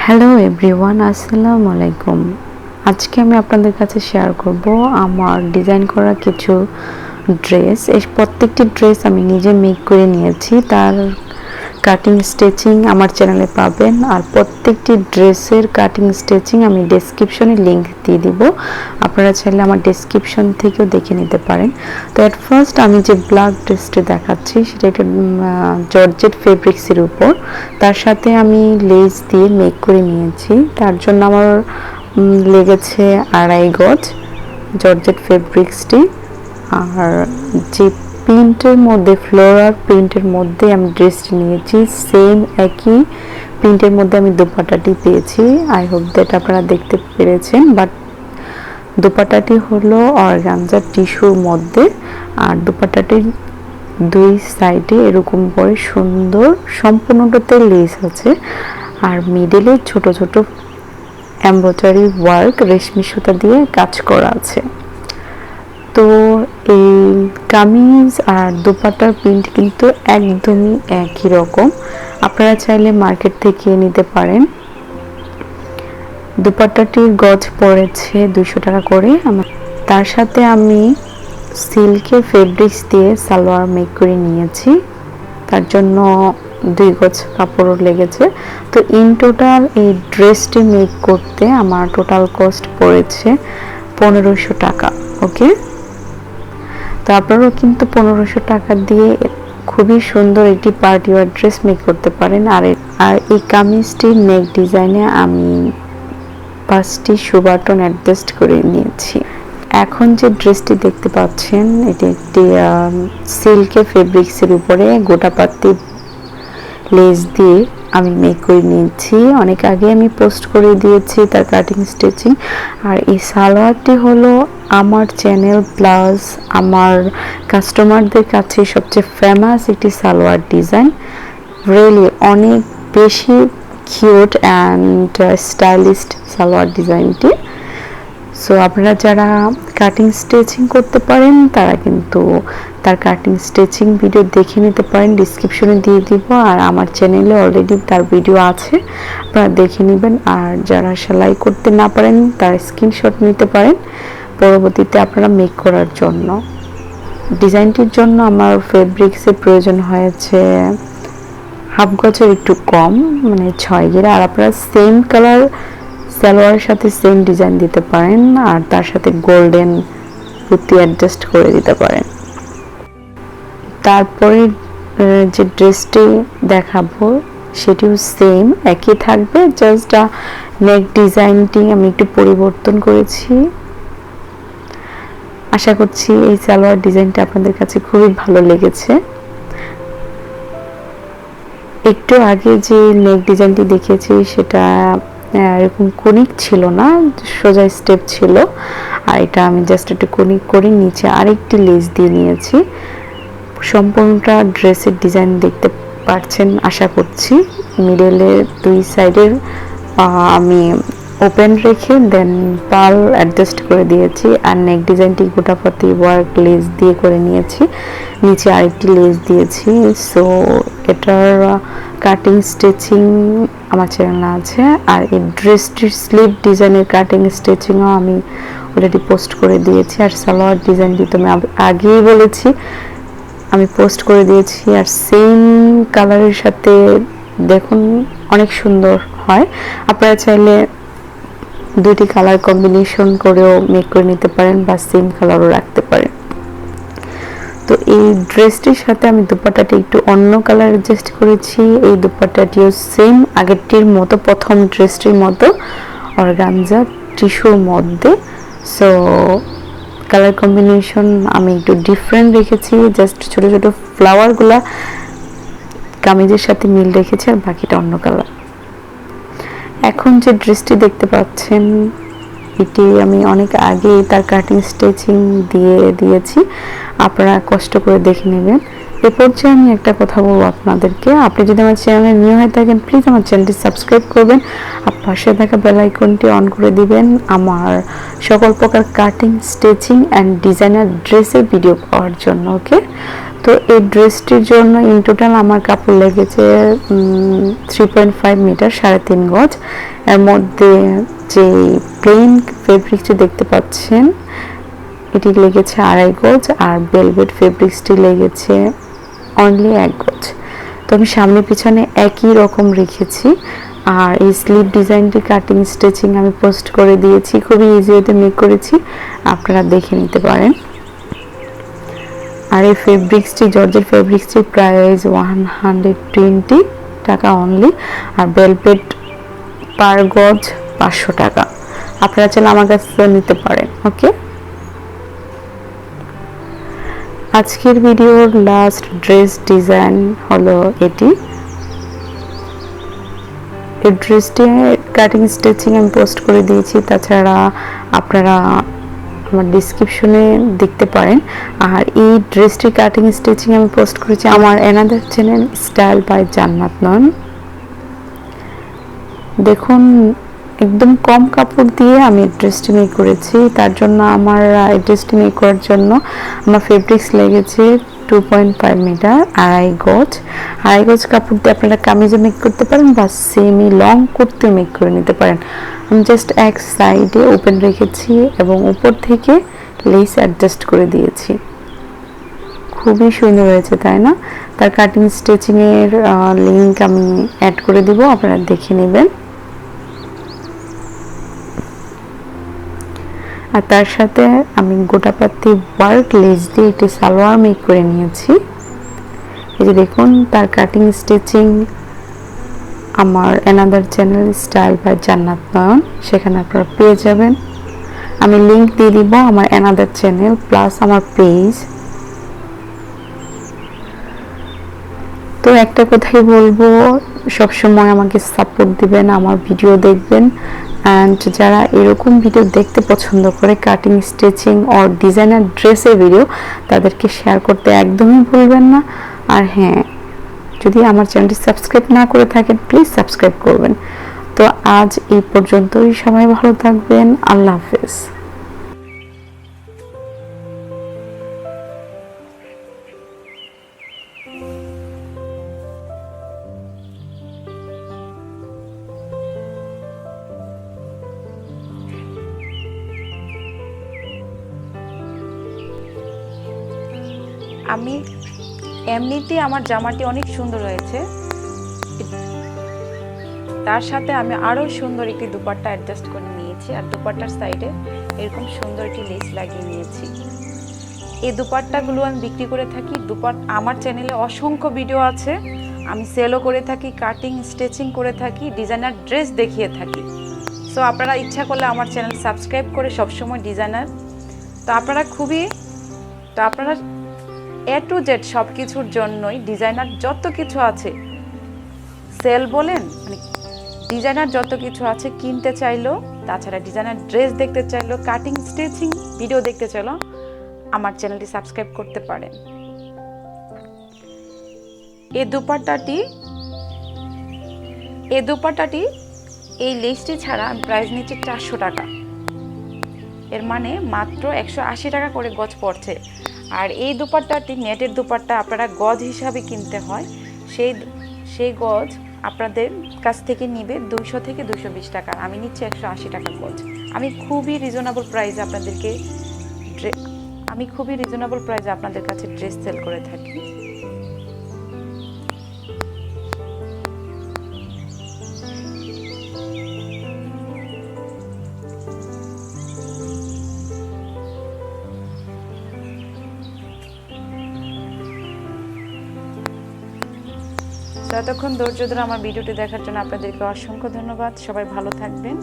Hello everyone, আসসালামু আলাইকুম। আজকে আমি আপনাদের কাছে শেয়ার করব আমার ডিজাইন করা কিছু ড্রেস। এই প্রত্যেকটি ড্রেস আমি নিজে মেক করে নিয়েছি, তার কাটিং স্টিচিং আমার চ্যানেলে পাবেন। আর প্রত্যেকটি ড্রেসের কাটিং স্টিচিং আমি ডেসক্রিপশনে লিংক দিয়ে দিব, আপনারা চাইলে আমার ডেসক্রিপশন থেকেও দেখে নিতে পারেন। তো অ্যাট ফার্স্ট আমি যে ব্ল্যাক ড্রেসটা দেখাচ্ছি সেটা একটা জর্জেট ফেব্রিক্সের উপর, তার সাথে আমি লেস দিয়ে মেক করে নিয়েছি। তার জন্য আমার লেগেছে 2.5 গজ জর্জেট ফেব্রিক্সটি। আর যে প্রিন্টের মধ্যে ফ্লোরাল প্রিন্টের মধ্যে আমি ড্রেসটি নিয়েছি, সেম একই প্রিন্টের মধ্যে আমি দোপাট্টাটি পেয়েছি। আই হোপ দ্যাট আপনারা দেখতে পেরেছেন। বাট দোপাট্টাটি হলো অর্গানজা টিস্যুর মধ্যে, আর দোপাট্টাটির দুই সাইডে এরকম করে সুন্দর সম্পূর্ণটাতে লেস আছে, আর মিডলে ছোট ছোট এমব্রয়ডারি ওয়ার্ক রেশমি সুতা দিয়ে কাজ করা আছে। তো এই কামিজ আর দোপাট্টার প্রিন্ট কিন্তু একদমই একই রকম, আপনারা চাইলে মার্কেট থেকে নিতে পারেন। দোপাট্টাটির গজ পড়েছে 200 টাকা করে। তার সাথে আমি সিল্কের ফেব্রিক্স দিয়ে সালোয়ার মেক করে নিয়েছি, তার জন্য 2 গজ কাপড় লেগেছে। তো ইন টোটাল এই ড্রেসটি মেক করতে আমার টোটাল কস্ট পড়েছে 1500 টাকা। ওকে, তো আপনারাও কিন্তু 1500 টাকা দিয়ে খুবই সুন্দর একটি পার্টি ওয়্যার ড্রেস মেক করতে পারেন। আর এই কামিজটির নেক ডিজাইনে আমি 5টি শো বাটন অ্যাডজাস্ট করে নিয়েছি। এখন যে ড্রেসটি দেখতে পাচ্ছেন এটি একটি সিল্কের ফেব্রিক্সের উপরে গোটা পাত্তি লেস দিয়ে আমি মেক করে নিয়েছি। অনেক আগে আমি পোস্ট করে দিয়েছি তার কাটিং স্টিচিং। আর এই সালোয়ারটি হলো আমার চ্যানেল প্লাস আমার কাস্টমারদের কাছে সবচেয়ে ফেমাস একটি সালোয়ার ডিজাইন। রিয়েলি অনেক বেশি কিউট অ্যান্ড স্টাইলিস্ট সালোয়ার ডিজাইনটি। সো আপনারা যারা কাটিং স্টিচিং করতে পারেন তারা কিন্তু তার কাটিং স্টিচিং ভিডিও দেখে নিতে পারেন, ডিসক্রিপশনে দিয়ে দিব। আর আমার চ্যানেলে অলরেডি তার ভিডিও আছে, আপনারা দেখে নেবেন। আর যারা সেলাই করতে না পারেন তার স্ক্রিনশট নিতে পারেন পরবর্তীতে আপনারা মেক করার জন্য। ডিজাইনটির জন্য আমার ফেব্রিক্সের প্রয়োজন হয়েছে হাফ গজের একটু কম, মানে 6 গেরা। আর আপনারা সেম কালার সালোয়ারের সাথে সেম ডিজাইন দিতে পারেন, আর তার সাথে গোল্ডেন পুঁতি অ্যাডজাস্ট করে দিতে পারেন। তারপরে যে ড্রেসটি দেখাবো সেটিও সেম একই থাকবে, জাস্ট নেক ডিজাইনটি আমি একটু পরিবর্তন করেছি। আশা করছি এই সালোয়ার ডিজাইনটা আপনাদের কাছে খুবই ভালো লেগেছে। একটু আগে যে নেক ডিজাইনটি দেখিয়েছি সেটা এরকম কনিক ছিল না, সোজা স্টেপ ছিল। আর এটা আমি জাস্ট একটু কনিক করে নিচে আরেকটি লেস দিয়ে নিয়েছি। সম্পূর্ণটা ড্রেসের ডিজাইন দেখতে পাচ্ছেন আশা করছি। মিডলে দুই সাইডের আমি ওপেন রেখে দেন পাল অ্যাডজাস্ট করে দিয়েছি। আর নেক ডিজাইনটি গোটাপাতি ওয়ার্ক লেস দিয়ে করে নিয়েছি, নিচে আরেকটি লেস দিয়েছি। সো এটার কাটিং স্টিচিং আমার চ্যানেলে আছে। আর এই ড্রেসটির স্লিভ ডিজাইনের কাটিং স্টিচিংও আমি অলরেডি পোস্ট করে দিয়েছি। আর সালোয়ার ডিজাইনটি তো আমি আগেই বলেছি আমি পোস্ট করে দিয়েছি। আর সেম কালারের সাথে দেখুন অনেক সুন্দর হয়, আপনারা চাইলে দুটি কালার কম্বিনেশন করেও মেক করে নিতে পারেন বা সেম কালারও রাখতে পারেন। তো এই ড্রেসটির সাথে আমি দুপাট্টাটি একটু অন্য কালার অ্যাডজাস্ট করেছি। এই দুপাট্টাটিও সেম আগেরটির মতো, প্রথম ড্রেসটির মতো অর্গানজা টিস্যুর মধ্যে। সো কালার কম্বিনেশন আমি একটু ডিফারেন্ট রেখেছি, জাস্ট ছোট ছোট ফ্লাওয়ারগুলা কামিজের সাথে মিল রেখেছি, আর বাকিটা অন্য কালার। এখন যে ড্রেসটি দেখতে পাচ্ছেন এটি আমি অনেক আগে তার কাটিং স্টিচিং দিয়ে দিয়েছি, আপনারা কষ্ট করে দেখে নেবেন। এ পর্যায়ে আমি একটা কথা বলবো আপনাদেরকে, আপনি যদি আমার চ্যানেলে নিউ হয়ে থাকেন প্লিজ আমার চ্যানেলটি সাবস্ক্রাইব করবেন, আর পাশে থাকা বেল আইকনটি অন করে দিবেন আমার সকল প্রকার কাটিং স্টিচিং অ্যান্ড ডিজাইনার ড্রেসের ভিডিও পাওয়ার জন্য। ওকে, তো এই ড্রেসটির জন্য ইন টোটাল আমার কাপড় লেগেছে 3.5 মিটার, 3.5 গজ। এর মধ্যে যে প্লেন ফেব্রিক্সটি দেখতে পাচ্ছেন এটি লেগেছে 2.5 গজ, আর ভেলভেট ফেব্রিক্সটি লেগেছে অনলি 1 গজ। তো আমি সামনে পিছনে একই রকম রেখেছি। আর এই স্লিভ ডিজাইনটি কাটিং স্টিচিং আমি পোস্ট করে দিয়েছি, খুবই ইজি ওয়েতে মেক করেছি, আপনারা দেখে নিতে পারেন। আর এই ফেব্রিক্সটি জর্জের ফেব্রিক্সটি প্রাইস 120 টাকা অনলি, আর ভেলভেট পার গজ 500 টাকা। আপনারা চাইলে আমার কাছে নিতে পারেন। ওকে, আজকের ভিডিওর লাস্ট ড্রেস ডিজাইন হলো এটি। এই ড্রেসটি কাটিং স্টিচিং আমি পোস্ট করে দিয়েছি, তাছাড়া আপনারা আমার ডিসক্রিপশনে দেখতে পারেন। আর এই ড্রেসটি কাটিং স্টিচিং আমি পোস্ট করেছি আমার অ্যানাদার চ্যানেল স্টাইল বাই জান্নাত নন। দেখুন একদম কম কাপড় দিয়ে আমি ড্রেসটি মেক করেছি। তার জন্য আমার এই ড্রেসটি মেক করার জন্য আমার ফেব্রিক্স লেগেছে 2.5 মিটার, 2.5 গজ। 2.5 গজ কাপড় দিয়ে আপনারা কামিজও মেক করতে পারেন বা সেমি লং কুর্তিও মেক করে নিতে পারেন। আমি জাস্ট এক সাইডে ওপেন রেখেছি এবং উপর থেকে লেস অ্যাডজাস্ট করে দিয়েছি। খুবই সুন্দর হয়েছে, তাই না? তার কাটিং স্টিচিংয়ের লিঙ্ক আমি অ্যাড করে দিব, আপনারা দেখে নেবেন। আর তার সাথে আমি গোটা পাত্তি ওয়ার্ক লেস দিয়ে একটি সালোয়ার মেক করে নিয়েছি। এই যে দেখুন তার কাটিং স্টিচিং আমার অ্যানাদার চ্যানেল স্টাইল বাই জান্নাত নয়ন, সেখানে আপনারা পেয়ে যাবেন। আমি লিঙ্ক দিয়ে দিব আমার অ্যানাদার চ্যানেল প্লাস আমার পেজ। তো একটা কথাই বলবো, সবসময় আমাকে সাপোর্ট দিবেন, আমার ভিডিও দেখবেন। অ্যান্ড যারা এরকম ভিডিও দেখতে পছন্দ করে কাটিং স্টিচিং অর ডিজাইনার ড্রেসের ভিডিও, তাদেরকে শেয়ার করতে একদমই ভুলবেন না। আর হ্যাঁ, যদি আমার চ্যানেলটি সাবস্ক্রাইব না করে থাকেন প্লিজ সাবস্ক্রাইব করবেন। তো আজ এই পর্যন্তই, সবাই ভালো থাকবেন, আল্লাহ হাফেজ। আমি এমনিতেই আমার জামাটি অনেক সুন্দর হয়েছে, তার সাথে আমি আরো সুন্দর একটি দুপাট্টা অ্যাডজাস্ট করে নিয়েছি। আর দুপাট্টার সাইডে এরকম সুন্দর একটি লেস লাগিয়ে নিয়েছি। এই দুপাট্টাগুলো আমি বিক্রি করে থাকি। আমার চ্যানেলে অসংখ্য ভিডিও আছে, আমি সেলও করে থাকি, কাটিং স্টিচিং করে থাকি, ডিজাইনার ড্রেস দেখিয়ে থাকি। সো আপনারা ইচ্ছা করলে আমার চ্যানেল সাবস্ক্রাইব করে সবসময় ডিজাইনার, তো আপনারা A to Z সব কিছুর জন্যই ডিজাইনার যত কিছু আছে, সেল বলেন মানে ডিজাইনার যত কিছু আছে, কিনতে চাইলো, তাছাড়া ডিজাইনার ড্রেস দেখতে চাইলো, কাটিং স্টিচিং ভিডিও দেখতে চাইলো, আমার চ্যানেলটি সাবস্ক্রাইব করতে পারেন। এই দুপাট্টাটি এই লেসটি ছাড়া প্রাইস নিচ্ছে 400 টাকা। এর মানে মাত্র 180 টাকা করে গজ পড়ছে। আর এই দুপাট্টাটি নেটের দুপাট্টা, আপনারা গজ হিসাবে কিনতে হয়, সেই গজ আপনাদের কাছ থেকে নিবে 200 থেকে 220 টাকা। আমি নিচ্ছি 180 টাকা গজ। আমি খুবই রিজনেবল প্রাইসে আপনাদের কাছে ড্রেস সেল করে থাকি। এতক্ষণ ধৈর্য ধরে আমার ভিডিওটি দেখার জন্য আপনাদেরকে অসংখ্য ধন্যবাদ। সবাই ভালো থাকবেন।